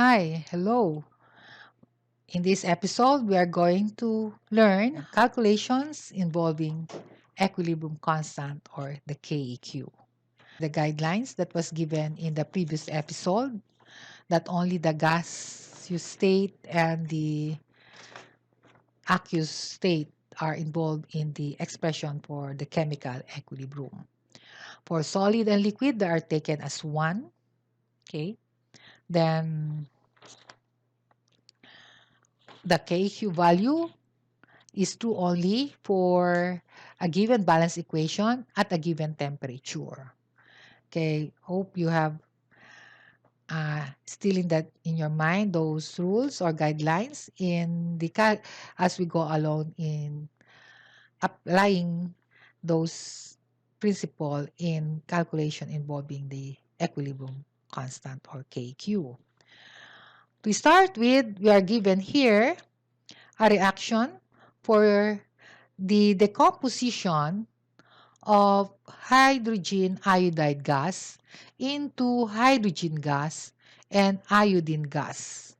Hi, hello. In this episode, we are going to learn calculations involving equilibrium constant or the Keq. The guidelines that was given in the previous episode that only the gaseous state and the aqueous state are involved in the expression for the chemical equilibrium. For solid and liquid, they are taken as one. Okay. Then the Keq value is true only for a given balance equation at a given temperature. Okay, hope you have still in your mind those rules or guidelines as we go along in applying those principle in calculation involving the equilibrium constant or KQ. To start with, we are given here a reaction for the decomposition of hydrogen iodide gas into hydrogen gas and iodine gas,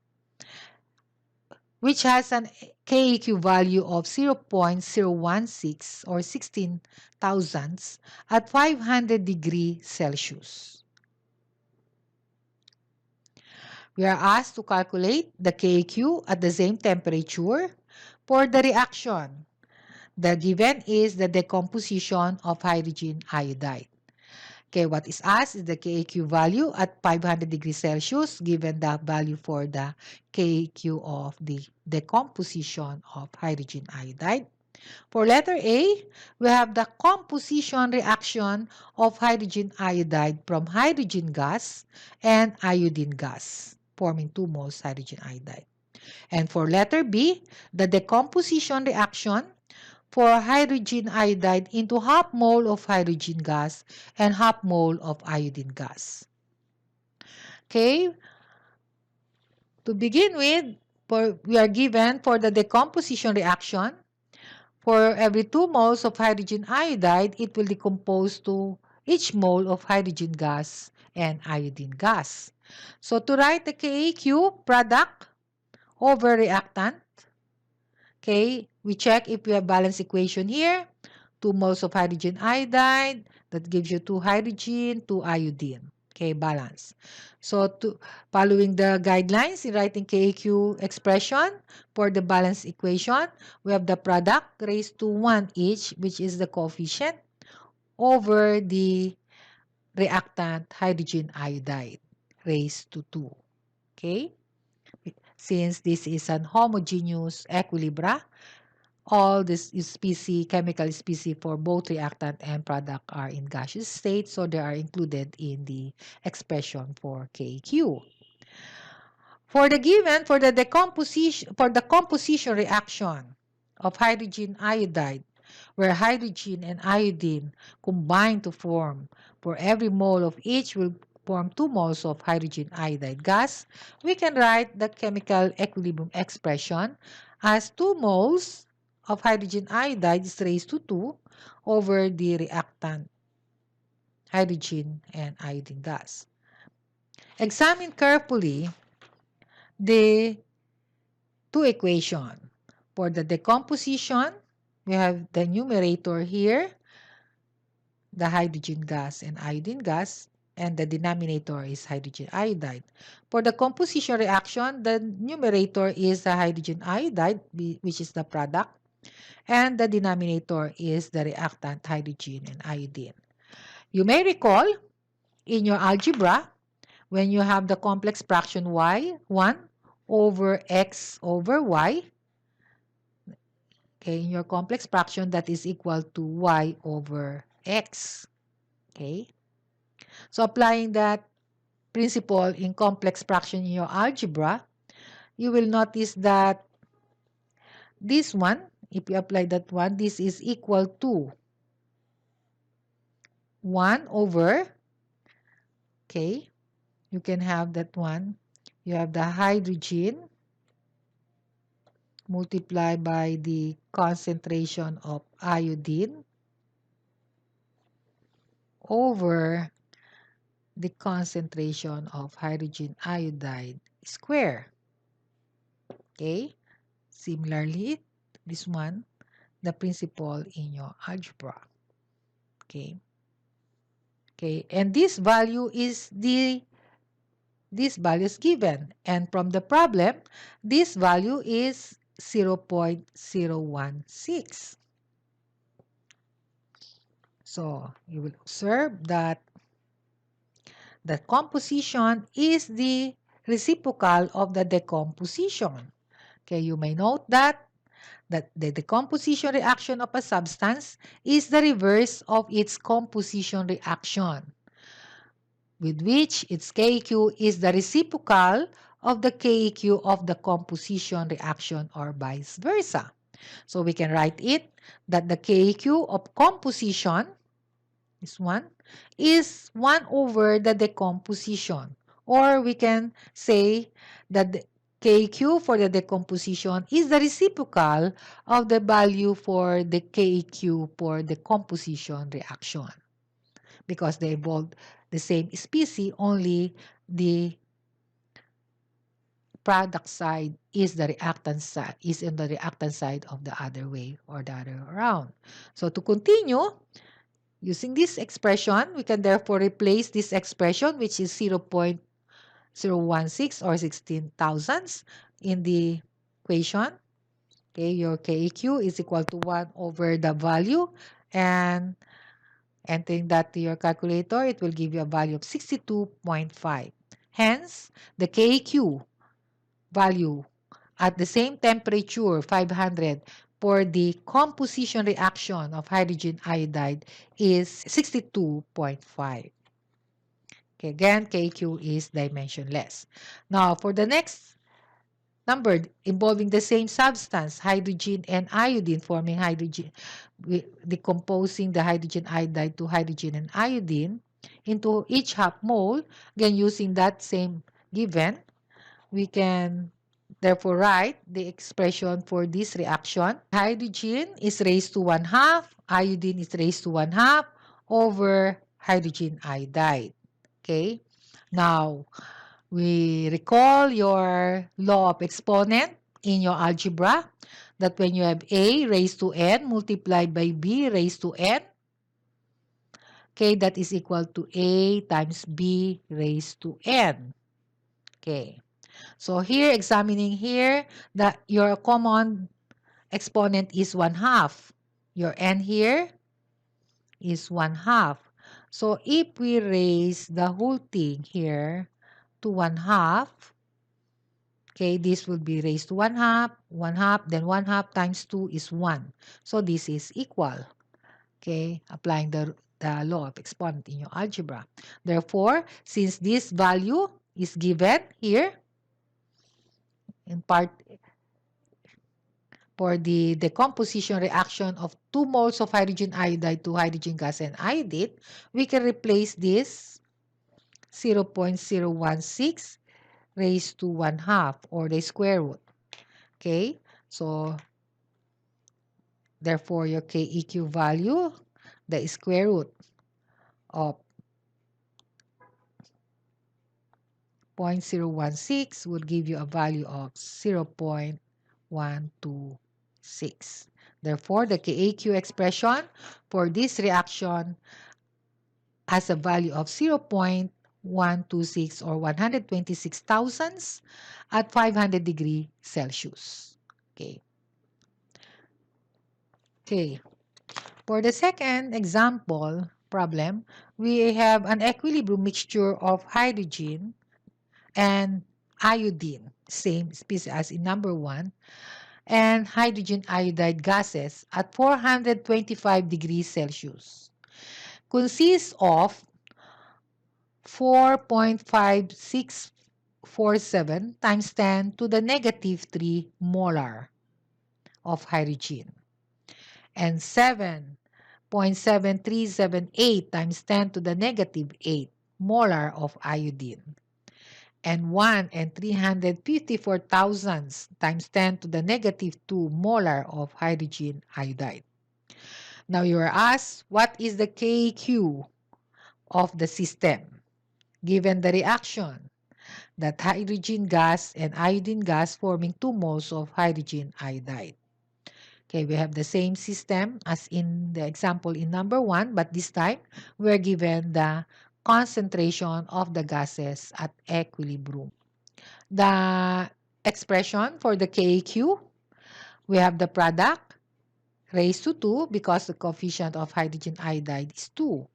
which has an Keq value of 0.016 or 16 thousandths at 500 degrees Celsius. We are asked to calculate the Keq at the same temperature for the reaction. The given is the decomposition of hydrogen iodide. Okay, what is asked is the Keq value at 500 degrees Celsius, given the value for the Keq of the decomposition of hydrogen iodide. For letter A, we have the composition reaction of hydrogen iodide from hydrogen gas and iodine gas, forming 2 moles hydrogen iodide. And for letter B, the decomposition reaction for hydrogen iodide into half mole of hydrogen gas and half mole of iodine gas. Okay, to begin with, we are given for the decomposition reaction, for every 2 moles of hydrogen iodide, it will decompose to each mole of hydrogen gas and iodine gas. So to write the Keq, product over reactant, okay, we check if we have balance equation here. 2 moles of hydrogen iodide, that gives you 2 hydrogen, 2 iodine. Okay, balance. So following the guidelines in writing Keq expression for the balance equation, we have the product raised to 1 each, which is the coefficient, over the reactant hydrogen iodide raised to 2. Okay? Since this is an homogeneous equilibra, all this chemical species for both reactant and product are in gaseous state, so they are included in the expression for Keq. For the composition reaction of hydrogen iodide, where hydrogen and iodine combine to form, for every mole of each will form 2 moles of hydrogen iodide gas, we can write the chemical equilibrium expression as 2 moles of hydrogen iodide is raised to 2 over the reactant hydrogen and iodine gas. Examine carefully the two equations. For the decomposition, we have the numerator here, the hydrogen gas and iodine gas, and the denominator is hydrogen iodide. For the composition reaction, the numerator is the hydrogen iodide, which is the product, and the denominator is the reactant hydrogen and iodine. You may recall in your algebra, when you have the complex fraction y, 1 over x over y, okay, in your complex fraction, that is equal to y over x. Okay? So applying that principle in complex fraction in your algebra, you will notice that this one, if you apply that one, this is equal to 1 over, okay, you can have that one. You have the hydrogen multiplied by the concentration of iodine over the concentration of hydrogen iodide square. Okay? Similarly, this one, the principle in your algebra. Okay? Okay, and this value is given. And from the problem, this value is 0.016. So you will observe that the composition is the reciprocal of the decomposition. Okay, you may note that the decomposition reaction of a substance is the reverse of its composition reaction, with which its Keq is the reciprocal of the Keq of the composition reaction, or vice versa. So we can write it that the Keq of composition, this one, is 1 over the decomposition. Or we can say that the Keq for the decomposition is the reciprocal of the value for the Keq for the composition reaction, because they involve the same species, only the product side is the reactant side, is in the reactant side of the other way or the other around. So to continue, using this expression, we can therefore replace this expression, which is 0.016 or 16 thousandths, in the equation. Okay, your Keq is equal to 1 over the value, and entering that to your calculator, it will give you a value of 62.5. Hence, the Keq value at the same temperature, 500, for the composition reaction of hydrogen iodide is 62.5. Okay, again, Keq is dimensionless. Now, for the next number involving the same substance, hydrogen and iodine, forming hydrogen, decomposing the hydrogen iodide to hydrogen and iodine into each half mole, again using that same given, we can therefore write the expression for this reaction. Hydrogen is raised to 1/2, iodine is raised to 1/2 over hydrogen iodide. Okay? Now, we recall your law of exponent in your algebra, that when you have A raised to n multiplied by B raised to n, okay, that is equal to A times B raised to n. Okay. So here, examining here, that your common exponent is 1/2. Your n here is 1/2. So if we raise the whole thing here to 1/2, okay, this will be raised to 1/2, 1/2, then 1/2 times 2 is 1. So this is equal. Okay, applying the law of exponent in your algebra. Therefore, since this value is given here, in part for the decomposition reaction of 2 moles of hydrogen iodide to hydrogen gas and iodide, we can replace this 0.016 raised to 1/2 or the square root. Okay, so therefore your Keq value, the square root of 0.016 would give you a value of 0.126. Therefore, the Keq expression for this reaction has a value of 0.126 or 126 thousandths at 500 degrees Celsius. Okay. Okay. For the second example problem, we have an equilibrium mixture of hydrogen and iodine, same species as in number 1, and hydrogen iodide gases at 425 degrees Celsius. Consists of 4.5647 times 10 to the negative 3 molar of hydrogen, and 7.7378 times 10 to the negative 8 molar of iodine, and 1 and 354 thousandths times 10 to the negative 2 molar of hydrogen iodide. Now you are asked, what is the Keq of the system given the reaction? that hydrogen gas and iodine gas forming 2 moles of hydrogen iodide. Okay, we have the same system as in the example in number 1, but this time we're given the concentration of the gases at equilibrium. The expression for the KQ, we have the product raised to 2 because the coefficient of hydrogen iodide is 2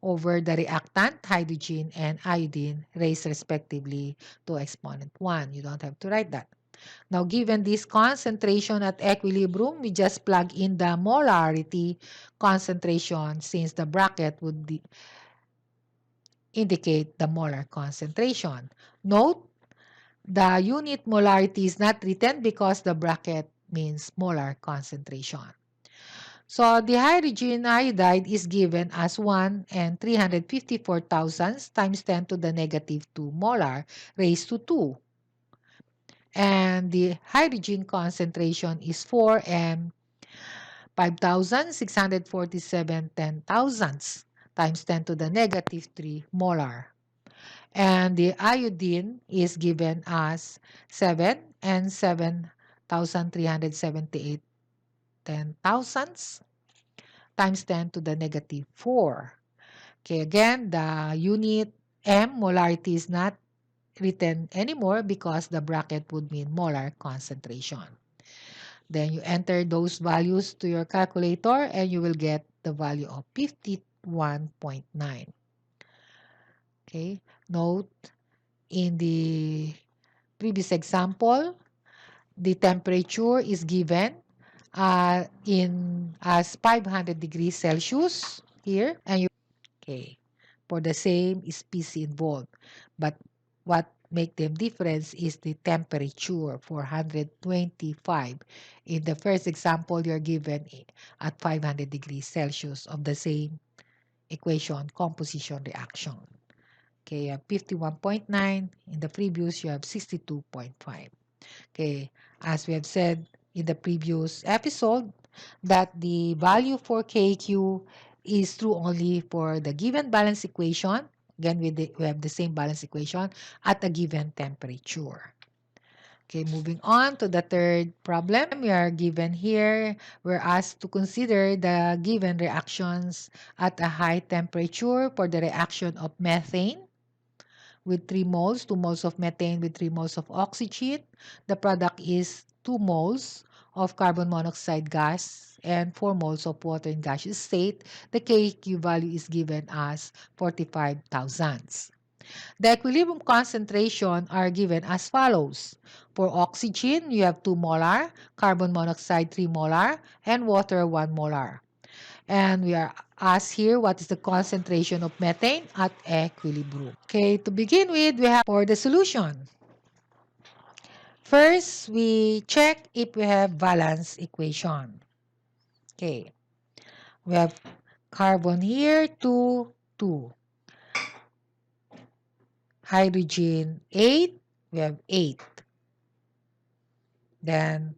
over the reactant hydrogen and iodine raised respectively to exponent 1. You don't have to write that. Now, given this concentration at equilibrium, we just plug in the molarity concentration since the bracket would indicate the molar concentration. Note, the unit molarity is not written because the bracket means molar concentration. So, the hydrogen iodide is given as 1 and 354 thousandths times 10 to the negative 2 molar raised to 2. And the hydrogen concentration is 4 and 5,647 ten thousandths times 10 to the negative 3 molar. And the iodine is given as 7 and 7,378 ten thousandths times 10 to the negative 4. Okay, again, the unit M molarity is not written anymore because the bracket would mean molar concentration. Then you enter those values to your calculator and you will get the value of 51.9. Okay, note in the previous example, the temperature is given in as 500 degrees Celsius here, and okay, for the same species involved. But what make them difference is the temperature, 425. In the first example, you're given at 500 degrees Celsius of the same equation, composition reaction. Okay, you have 51.9. In the previous, you have 62.5. Okay, as we have said in the previous episode, that the value for KQ is true only for the given balance equation. Again, we have the same balance equation at a given temperature. Okay, moving on to the third problem. We are given here, we're asked to consider the given reactions at a high temperature for the reaction of methane with 3 moles, 2 moles of methane with 3 moles of oxygen. The product is 2 moles of carbon monoxide gas and 4 moles of water in gaseous state. The KQ value is given as 45 thousandths. The equilibrium concentration are given as follows. For oxygen, you have 2 molar, carbon monoxide 3 molar, and water 1 molar. And we are asked here what is the concentration of methane at equilibrium. Okay, to begin with, we have for the solution. First, we check if we have valence equation. Okay, we have carbon here, 2, 2. Hydrogen, 8, we have 8. Then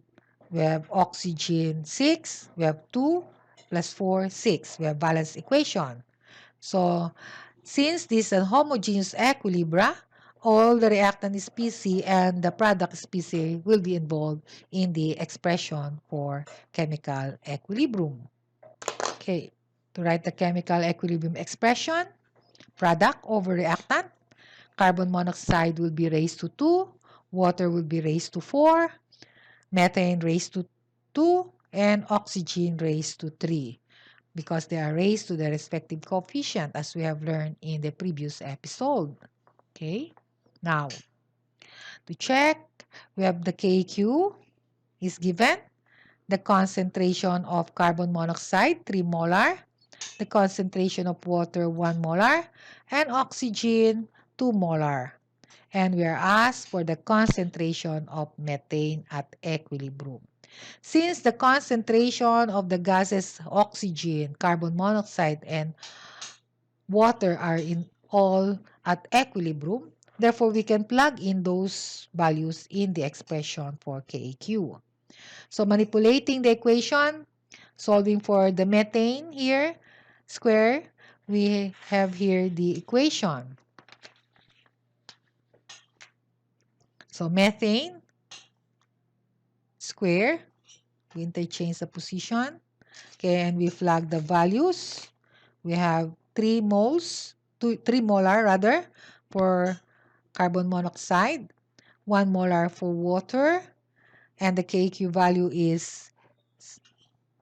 we have oxygen, 6, we have 2 plus 4, 6. We have valence equation. So, since this is a homogeneous equilibria, all the reactant species and the product species will be involved in the expression for chemical equilibrium. Okay, to write the chemical equilibrium expression, product over reactant, carbon monoxide will be raised to 2, water will be raised to 4, methane raised to 2, and oxygen raised to 3. Because they are raised to their respective coefficient as we have learned in the previous episode. Okay, now to check, we have the KQ is given, the concentration of carbon monoxide 3 molar, the concentration of water 1 molar, and oxygen 2 molar. And we are asked for the concentration of methane at equilibrium. Since the concentration of the gases oxygen, carbon monoxide, and water are in all at equilibrium, therefore we can plug in those values in the expression for KQ. So manipulating the equation, solving for the methane here, square, we have here the equation. So methane square, we interchange the position. Okay, and we flag the values. We have 3 moles, 3 molar rather, for carbon monoxide, 1 molar for water, and the Keq value is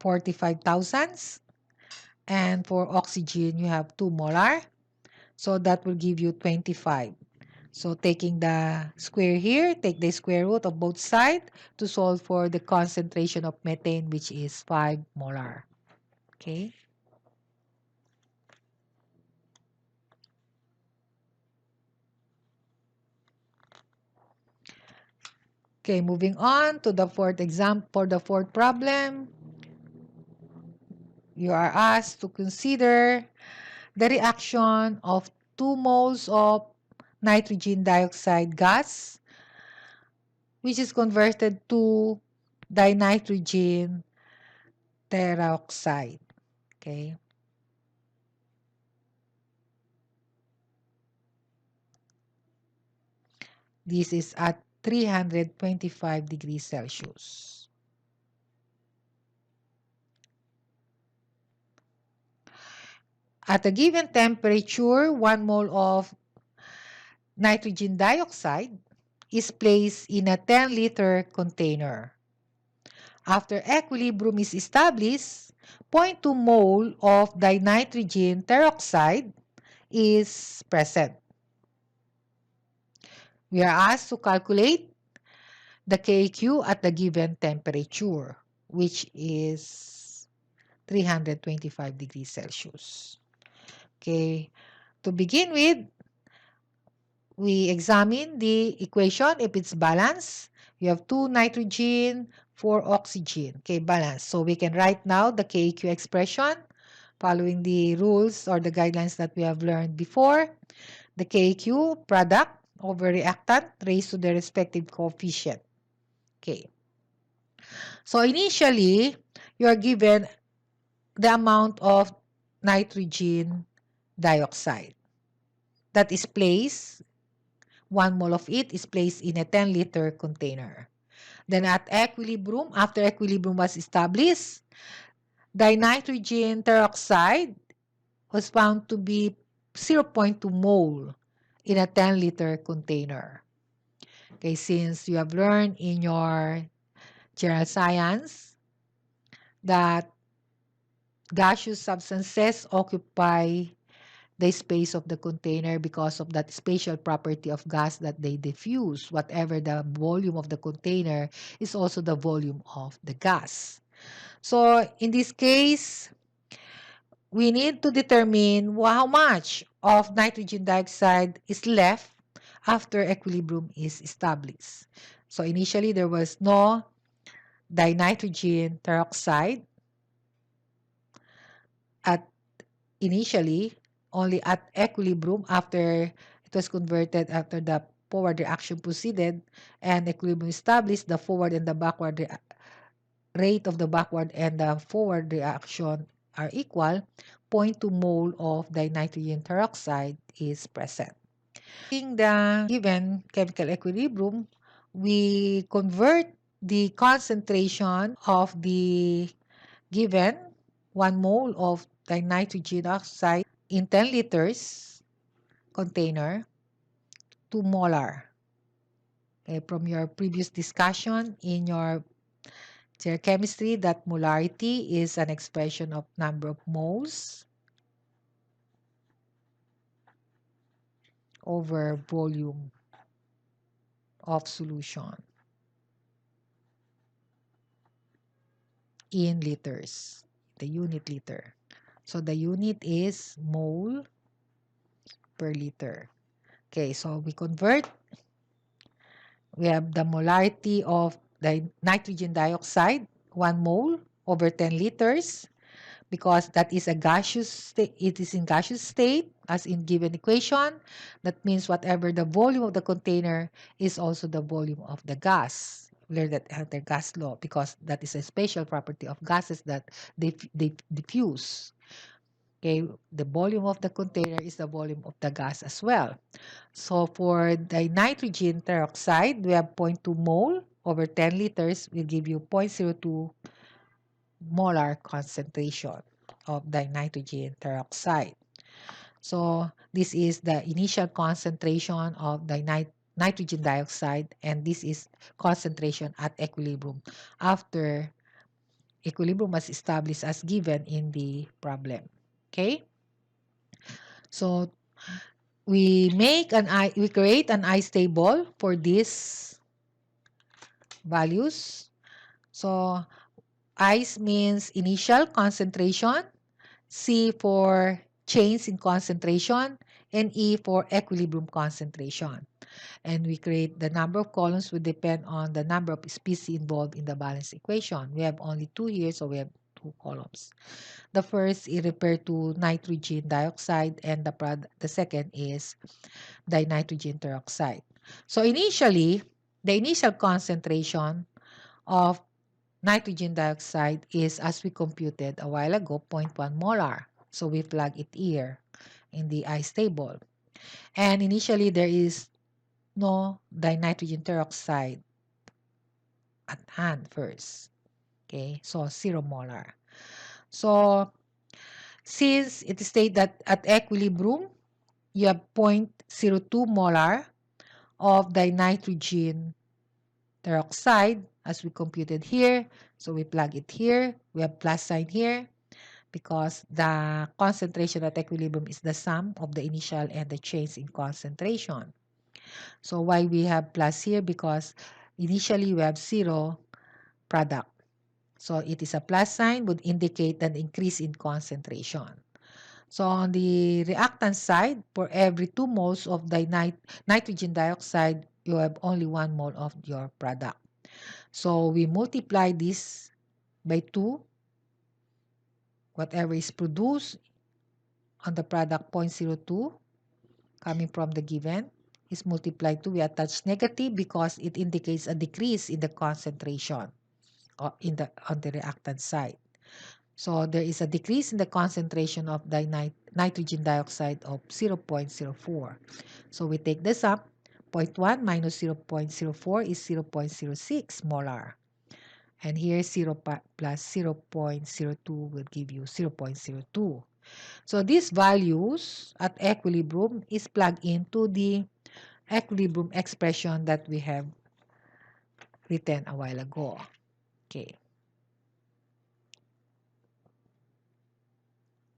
45 thousandths. And for oxygen, you have 2 molar. So that will give you 25. So taking the square here, take the square root of both sides to solve for the concentration of methane, which is 5 molar. Okay. Okay, moving on to the fourth example. For the fourth problem, you are asked to consider the reaction of 2 moles of nitrogen dioxide gas, which is converted to dinitrogen peroxide. Okay. This is at 325 degrees Celsius. At a given temperature, 1 mole of nitrogen dioxide is placed in a 10-liter container. After equilibrium is established, 0.2 mole of dinitrogen peroxide is present. We are asked to calculate the Keq at the given temperature, which is 325 degrees Celsius. Okay, to begin with, we examine the equation if it's balanced. You have 2 nitrogen, 4 oxygen. Okay, balance. So we can write now the Keq expression following the rules or the guidelines that we have learned before. The Keq product over reactant raised to the respective coefficient. Okay. So initially, you are given the amount of nitrogen dioxide that is placed. 1 mole of it is placed in a 10-liter container. Then at equilibrium, after equilibrium was established, dinitrogen peroxide was found to be 0.2 mole in a 10-liter container. Okay, since you have learned in your general science that gaseous substances occupy the space of the container because of that spatial property of gas that they diffuse. Whatever the volume of the container is also the volume of the gas. So in this case, we need to determine how much of nitrogen dioxide is left after equilibrium is established. So initially, there was no dinitrogen peroxide at initially, only at equilibrium after it was converted after the forward reaction proceeded and equilibrium established, the forward and the backward rate of the backward and the forward reaction are equal, 0.2 mole of dinitrogen peroxide is present. In the given chemical equilibrium, we convert the concentration of the given 1 mole of dinitrogen oxide in 10 liters container to molar. Okay, from your previous discussion in your chemistry, that molarity is an expression of number of moles over volume of solution in liters, the unit liter. So the unit is mole per liter. Okay, so we convert. We have the molarity of the nitrogen dioxide, 1 mole over 10 liters, because that is a gaseous state. It is in gaseous state as in given equation. That means whatever the volume of the container is also the volume of the gas. Learn that under gas law because that is a special property of gases that they diffuse. Okay, the volume of the container is the volume of the gas as well. So for the nitrogen peroxide, we have 0.2 mole over 10 liters will give you 0.02 molar concentration of dinitrogen peroxide. So this is the initial concentration of the nitrogen dioxide, and this is concentration at equilibrium after equilibrium was established as given in the problem. Okay? So we create an ice table for these values. So ice means initial concentration, C for change in concentration, and E for equilibrium concentration. And we create the number of columns will depend on the number of species involved in the balance equation. We have only 2 here, so we have 2 columns. The first is referred to nitrogen dioxide, and the second is dinitrogen peroxide. So initially, the initial concentration of nitrogen dioxide is, as we computed a while ago, 0.1 molar. So we plug it here in the ice table. And initially, there is no dinitrogen peroxide at hand first. Okay, so 0 molar. So since it is stated that at equilibrium, you have 0.02 molar of dinitrogen peroxide as we computed here. So we plug it here. We have plus sign here because the concentration at equilibrium is the sum of the initial and the change in concentration. So why we have plus here? Because initially we have 0 product. So it is a plus sign would indicate an increase in concentration. So on the reactant side, for every 2 moles of the nitrogen dioxide, you have only 1 mole of your product. So we multiply this by 2. Whatever is produced on the product 0.02 coming from the given is multiplied to, we attach negative because it indicates a decrease in the concentration on the reactant side. So there is a decrease in the concentration of the nitrogen dioxide of 0.04. So we take this up. 0.1 minus 0.04 is 0.06 molar. And here 0 plus 0.02 will give you 0.02. So these values at equilibrium is plugged into the equilibrium expression that we have written a while ago. Okay.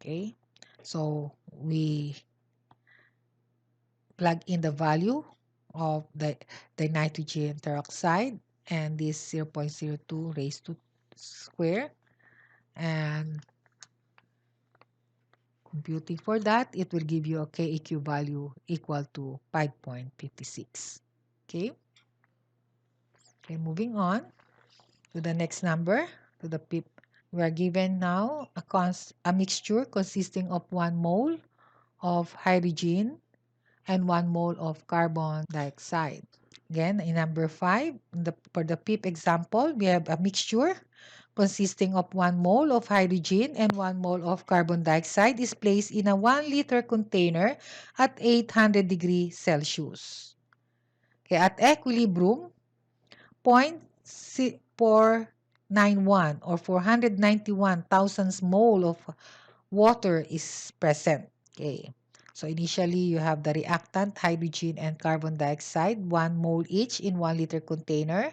Okay. So we plug in the value of the nitrogen peroxide and this 0.02 raised to square, and computing for that, it will give you a Keq value equal to 5.56. Okay. Okay, moving on to the next number, to the PIP. We are given now a mixture consisting of 1 mole of hydrogen and 1 mole of carbon dioxide. Again, in number 5, for the PIP example, we have a mixture consisting of 1 mole of hydrogen and 1 mole of carbon dioxide is placed in a 1 liter container at 800 degrees Celsius. Okay, at equilibrium, 0.491 or 491 thousandths mole of water is present. Okay. So initially, you have the reactant, hydrogen and carbon dioxide, 1 mole each in 1 liter container.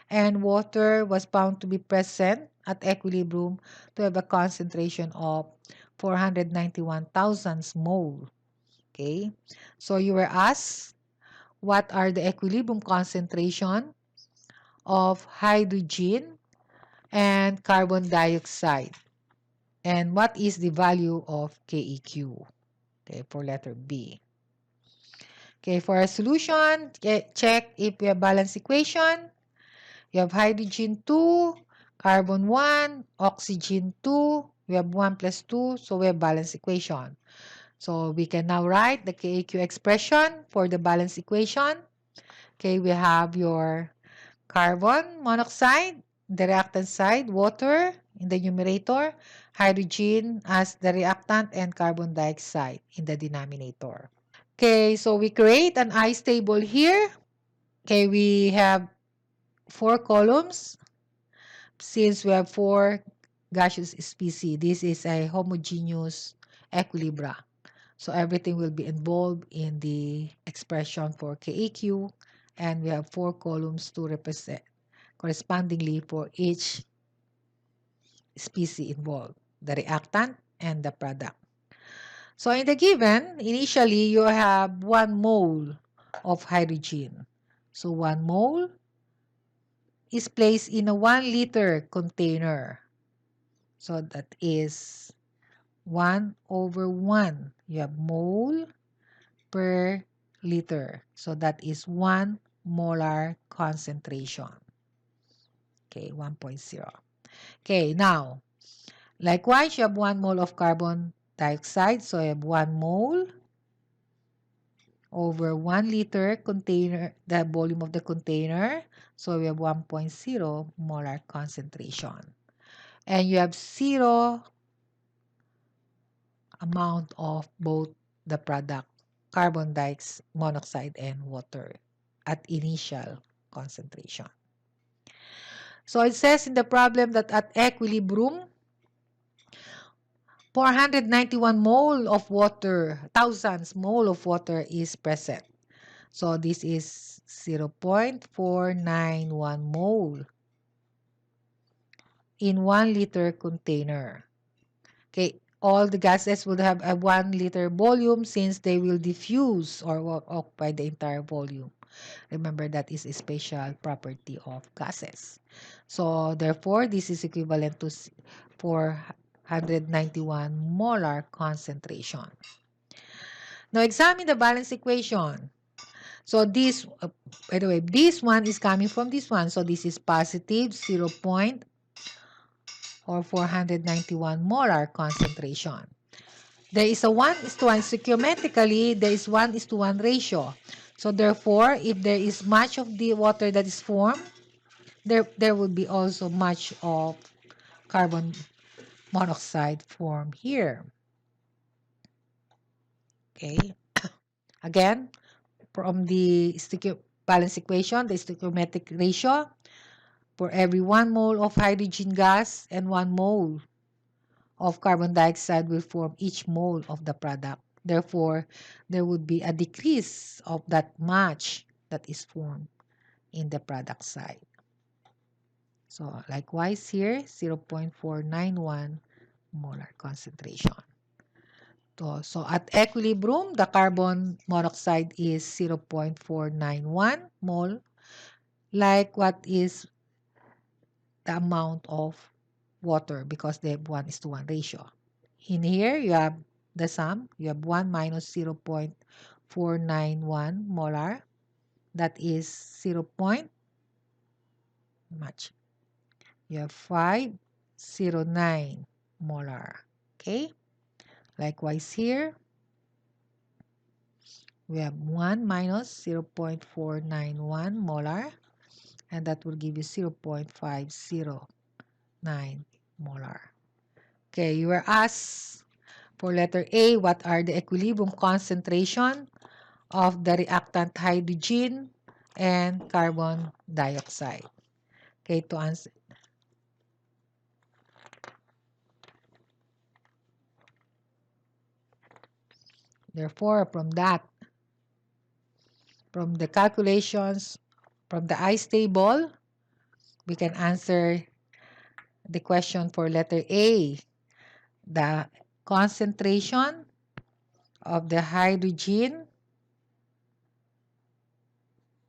And water was found to be present at equilibrium to have a concentration of 491 thousandths mole. Okay. So you were asked, what are the equilibrium concentration of hydrogen and carbon dioxide? And what is the value of Keq? Okay, for letter B. Okay, for a solution, check if we have balanced equation. You have hydrogen 2, carbon 1, oxygen 2. We have 1 plus 2, so we have balanced equation. So we can now write the Keq expression for the balanced equation. Okay, we have your carbon monoxide, the reactant side, water, in the numerator, hydrogen as the reactant, and carbon dioxide in the denominator. Okay, so we create an ice table here. Okay, we have 4 columns. Since we have 4 gaseous species, this is a homogeneous equilibra. So everything will be involved in the expression for Keq, and we have 4 columns to represent correspondingly for each species involved, the reactant and the product. So in the given, initially you have 1 mole of hydrogen. So 1 mole is placed in a 1-liter container. So that is 1/1. You have mole per liter. So that is 1 molar concentration. Okay, 1.0. Okay, now, likewise, you have 1 mole of carbon dioxide. So you have 1 mole over 1 liter container, the volume of the container. So we have 1.0 molar concentration. And you have 0 amount of both the product, carbon monoxide and water at initial concentration. So it says in the problem that at equilibrium, 491 mole of water, thousands mole of water is present. So this is 0.491 mole in 1 liter container. Okay, all the gases will have a 1 liter volume since they will diffuse or occupy the entire volume. Remember, that is a special property of gases. So therefore, this is equivalent to 491 molar concentration. Now examine the balance equation. So this, by the way, this one is coming from this one. So this is positive 0. Or 491 molar concentration. There is a 1:1. Stoichiometrically, there is 1:1 ratio. So therefore, if there is much of the water that is formed, there will be also much of carbon monoxide formed here. Okay. Again, from the balance equation, the stoichiometric ratio, for every 1 mole of hydrogen gas and 1 mole of carbon dioxide will form each mole of the product. Therefore, there would be a decrease of that much that is formed in the product side. So likewise here, 0.491 molar concentration. So at equilibrium, the carbon monoxide is 0.491 mole, like what is the amount of water, because they have 1:1 ratio. In here, you have the sum. You have 1 minus 0.491 molar. That is 0. Much. You have 509 molar. Okay? Likewise here, we have 1 minus 0.491 molar, and that will give you 0.509 molar. Okay, you were asked for letter A, what are the equilibrium concentration of the reactant hydrogen and carbon dioxide? Okay, to answer. Therefore, from the calculations, from the ice table, we can answer the question for letter A. The concentration of the hydrogen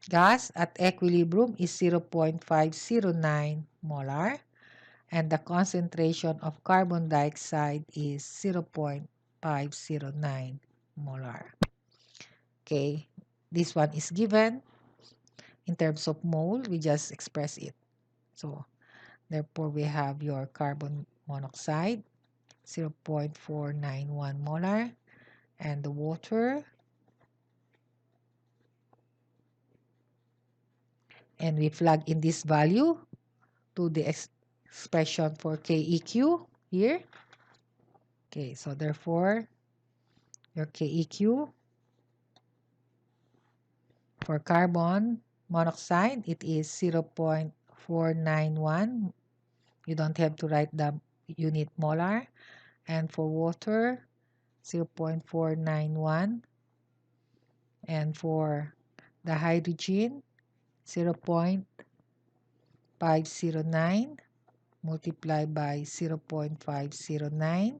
gas at equilibrium is 0.509 molar, and the concentration of carbon dioxide is 0.509 molar. Okay, this one is given in terms of mole. We just express it. So therefore, we have your carbon monoxide, 0.491 molar, and the water, and we plug in this value to the expression for KEQ here. Okay, so therefore, your KEQ for carbon monoxide, it is 0.491. You don't have to write the unit molar. And for water, 0.491. And for the hydrogen, 0.509 multiplied by 0.509.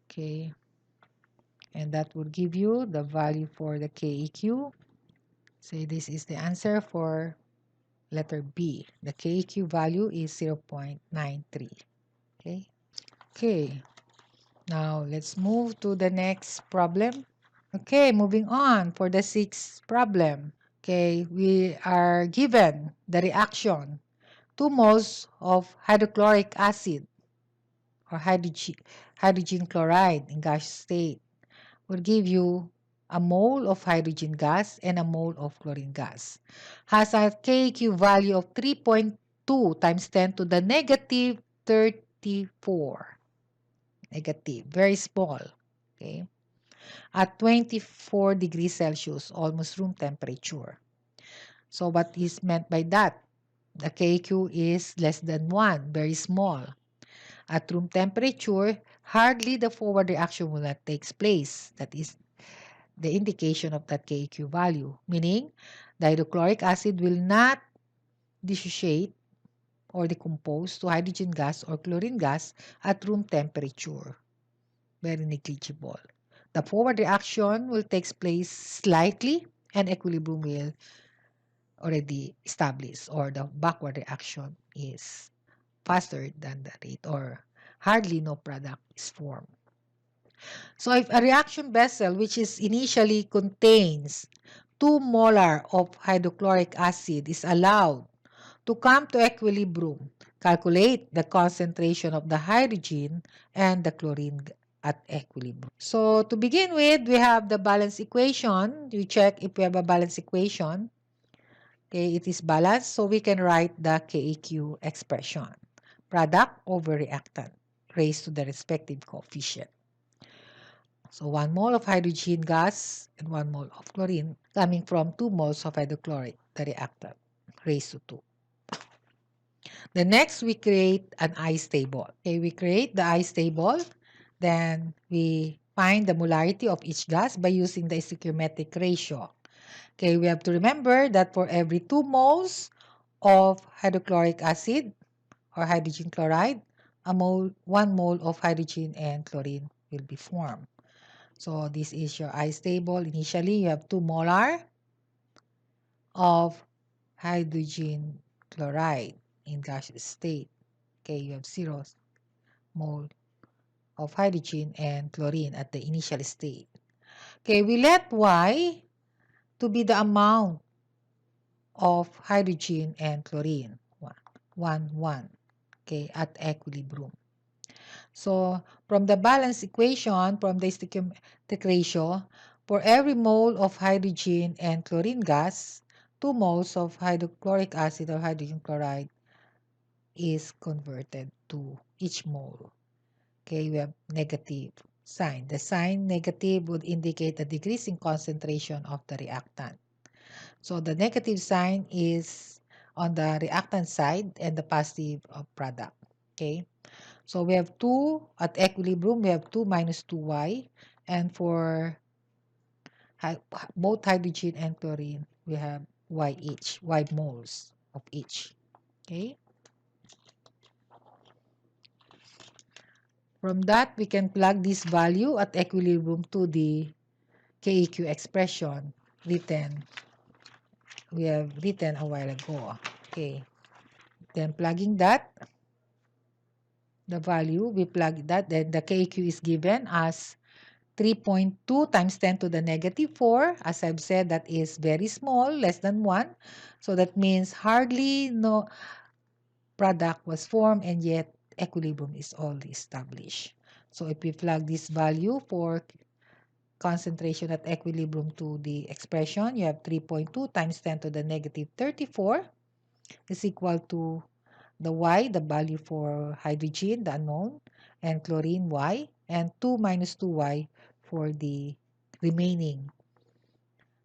Okay, and that will give you the value for the KEQ. So this is the answer for letter B. The KEQ value is 0.93. Okay, now let's move to the next problem. Okay, moving on for the sixth problem. Okay, we are given the reaction 2 moles of hydrochloric acid or hydrogen chloride in gas state will give you a mole of hydrogen gas and a mole of chlorine gas. Has a KQ value of 3.2 times 10 to the negative 34. Negative, very small. Okay. At 24 degrees Celsius, almost room temperature. So what is meant by that? The KQ is less than 1, very small. At room temperature, hardly the forward reaction will not take place. That is the indication of that KQ value, meaning the hydrochloric acid will not dissociate or decompose to hydrogen gas or chlorine gas at room temperature. Very negligible. The forward reaction will take place slightly and equilibrium will already established, or the backward reaction is faster than the rate, or hardly no product is formed. So if a reaction vessel which is initially contains 2 molar of hydrochloric acid is allowed to come to equilibrium, calculate the concentration of the hydrogen and the chlorine at equilibrium. So to begin with, we have the balance equation. You check if we have a balance equation. Okay, it is balanced, so we can write the Keq expression. Product over reactant raised to the respective coefficient. So 1 mole of hydrogen gas and 1 mole of chlorine coming from 2 moles of hydrochloric, the reactant, raised to 2. The next, we create an ice table. Okay, we create the ice table. Then we find the molarity of each gas by using the isochromatic ratio. Okay, we have to remember that for every 2 moles of hydrochloric acid or hydrogen chloride, 1 mole of hydrogen and chlorine will be formed. So this is your ice table. Initially, you have 2 molar of hydrogen chloride in gaseous state. Okay, you have 0 mole of hydrogen and chlorine at the initial state. Okay, we let Y to be the amount of hydrogen and chlorine. 1, 1. Okay, at equilibrium. So, from the balance equation, from the stoichiometric ratio, for every mole of hydrogen and chlorine gas, 2 moles of hydrochloric acid or hydrogen chloride is converted to each mole. Okay, we have negative sign. The sign negative would indicate a decreasing concentration of the reactant. So, the negative sign is on the reactant side and the positive of product. Okay. So we have 2 at equilibrium, we have 2 minus 2y. And for both hydrogen and chlorine, we have y each, y moles of each. Okay. From that, we can plug this value at equilibrium to the Keq expression we have written a while ago. Okay. Then plugging that, the value, we plug that, then the Keq is given as 3.2 times 10 to the negative 4. As I've said, that is very small, less than 1. So that means hardly no product was formed, and yet equilibrium is already established. So if we plug this value for concentration at equilibrium to the expression, you have 3.2 times 10 to the negative 34 is equal to the Y, the value for hydrogen, the unknown, and chlorine, Y, and 2 minus 2Y for the remaining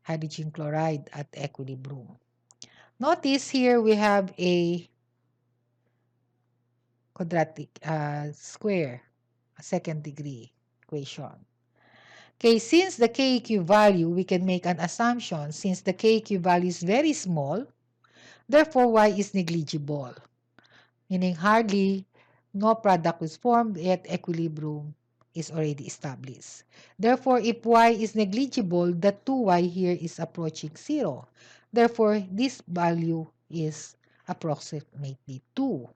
hydrogen chloride at equilibrium. Notice here we have a quadratic square, a second degree equation. Okay, since the Keq value, we can make an assumption. Since the Keq value is very small, therefore Y is negligible, meaning hardly no product is formed, yet equilibrium is already established. Therefore, if Y is negligible, the 2Y here is approaching 0. Therefore, this value is approximately 2.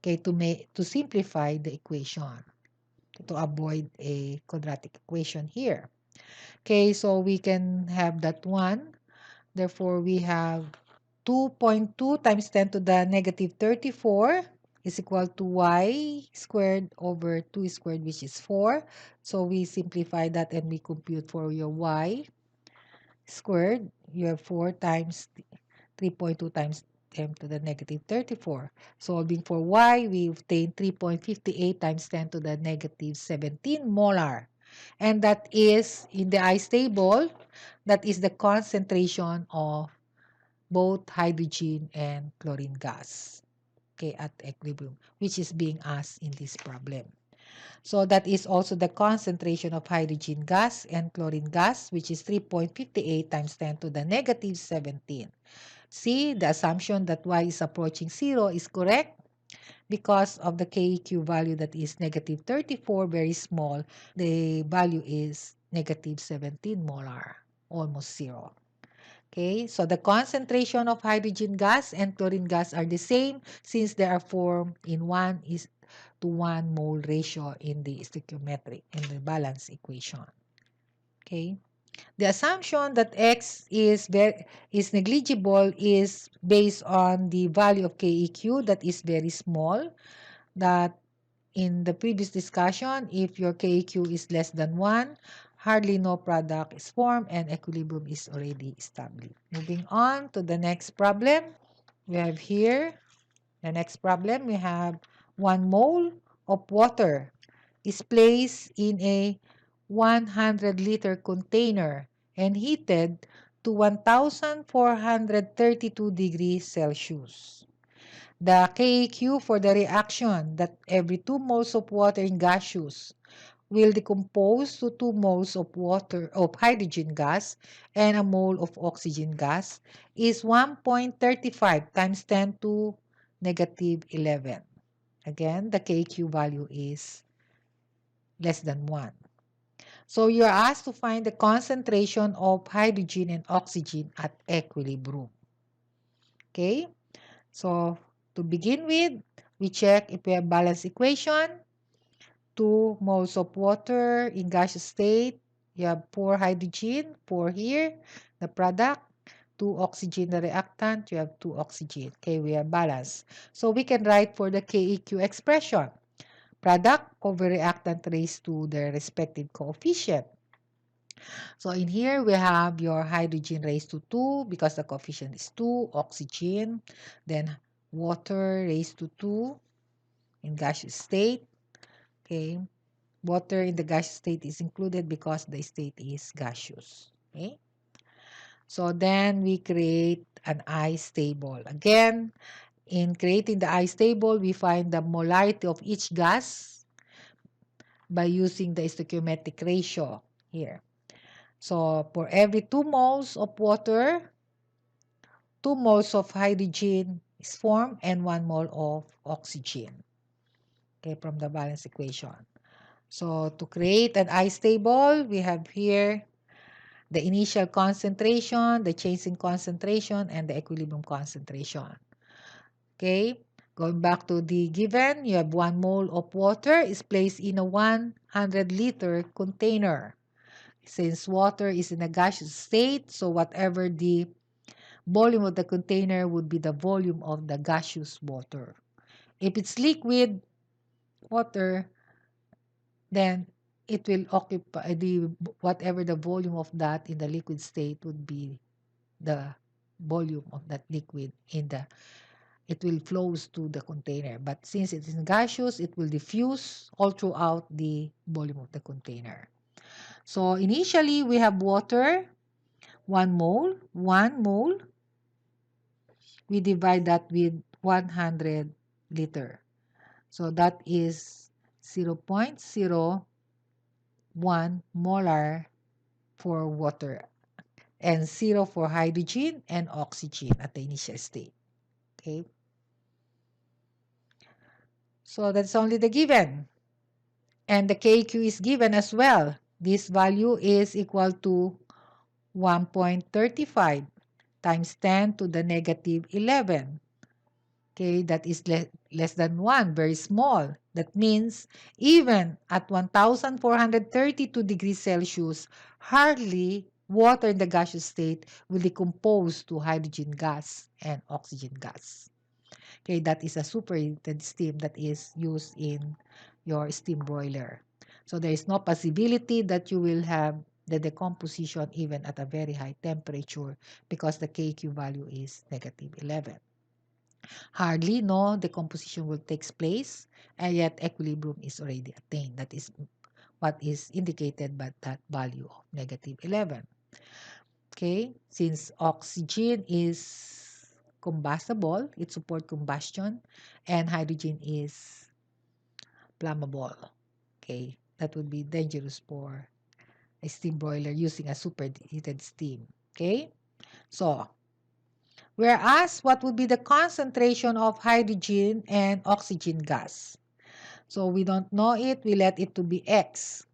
Okay, to simplify the equation, to avoid a quadratic equation here. Okay, so we can have that one. Therefore, we have 2.2 times 10 to the negative 34 is equal to y squared over 2 squared, which is 4. So we simplify that and we compute for your y squared. You have 4 times 3.2 times 10 to the negative 34. Solving for y, we obtain 3.58 times 10 to the negative 17 molar. And that is, in the ice table, that is the concentration of both hydrogen and chlorine gas, okay, at equilibrium, which is being asked in this problem. So that is also the concentration of hydrogen gas and chlorine gas, which is 3.58 times 10 to the negative 17. See, the assumption that y is approaching 0 is correct because of the Keq value that is negative 34, very small. The value is negative 17 molar, almost 0. Okay, so the concentration of hydrogen gas and chlorine gas are the same since they are formed in 1:1 mole ratio in the stoichiometric, in the balance equation. Okay, the assumption that X is negligible is based on the value of Keq that is very small. That in the previous discussion, if your Keq is less than 1, hardly no product is formed and equilibrium is already established. Moving on to the next problem. We have here, the next problem, we have 1 mole of water is placed in a 100-liter container and heated to 1,432 degrees Celsius. The Keq for the reaction that every 2 moles of water in gaseous will decompose to 2 moles of hydrogen gas and a mole of oxygen gas is 1.35 times 10 to negative 11. Again, the Keq value is less than 1. So you're asked to find the concentration of hydrogen and oxygen at equilibrium. Okay, so to begin with, we check if we have balanced equation. 2 moles of water in gaseous state. You have 4 hydrogen, 4 here, the product, 2 oxygen, the reactant, you have 2 oxygen. Okay, we have balance. So we can write for the Keq expression. Product over reactant raised to their respective coefficient. So in here, we have your hydrogen raised to 2 because the coefficient is 2, oxygen, then water raised to 2 in gaseous state. Okay, water in the gaseous state is included because the state is gaseous. Okay, so then we create an ice table. Again, in creating the ice table, we find the molarity of each gas by using the stoichiometric ratio here. So for every 2 moles of water, 2 moles of hydrogen is formed and 1 mole of oxygen. Okay, from the balance equation. So to create an ice table, we have here the initial concentration, the change in concentration, and the equilibrium concentration. Okay, going back to the given, you have 1 mole of water is placed in a 100-liter container. Since water is in a gaseous state, so whatever the volume of the container would be the volume of the gaseous water. If it's liquid water, then it will occupy whatever the volume of that in the liquid state would be the volume of that liquid in it will flows to the container. But since it is gaseous, it will diffuse all throughout the volume of the container. So initially, we have water, 1 mole, 1 mole. We divide that with 100 liter. So that is 0.01 molar for water and 0 for hydrogen and oxygen at the initial state. Okay. So that's only the given. And the Keq is given as well. This value is equal to 1.35 times 10 to the negative 11. Okay, that is less than 1, very small. That means even at 1,432 degrees Celsius, hardly water in the gaseous state will decompose to hydrogen gas and oxygen gas. Okay, that is a superheated steam that is used in your steam boiler. So there is no possibility that you will have the decomposition even at a very high temperature because the Keq value is negative 11. Hardly no decomposition will take place, and yet equilibrium is already attained. That is what is indicated by that value of negative 11. Okay, since oxygen is combustible, it supports combustion, and hydrogen is flammable. Okay, that would be dangerous for a steam boiler using a superheated steam. Okay, so we're asked what would be the concentration of hydrogen and oxygen gas. So we don't know it, we let it to be X.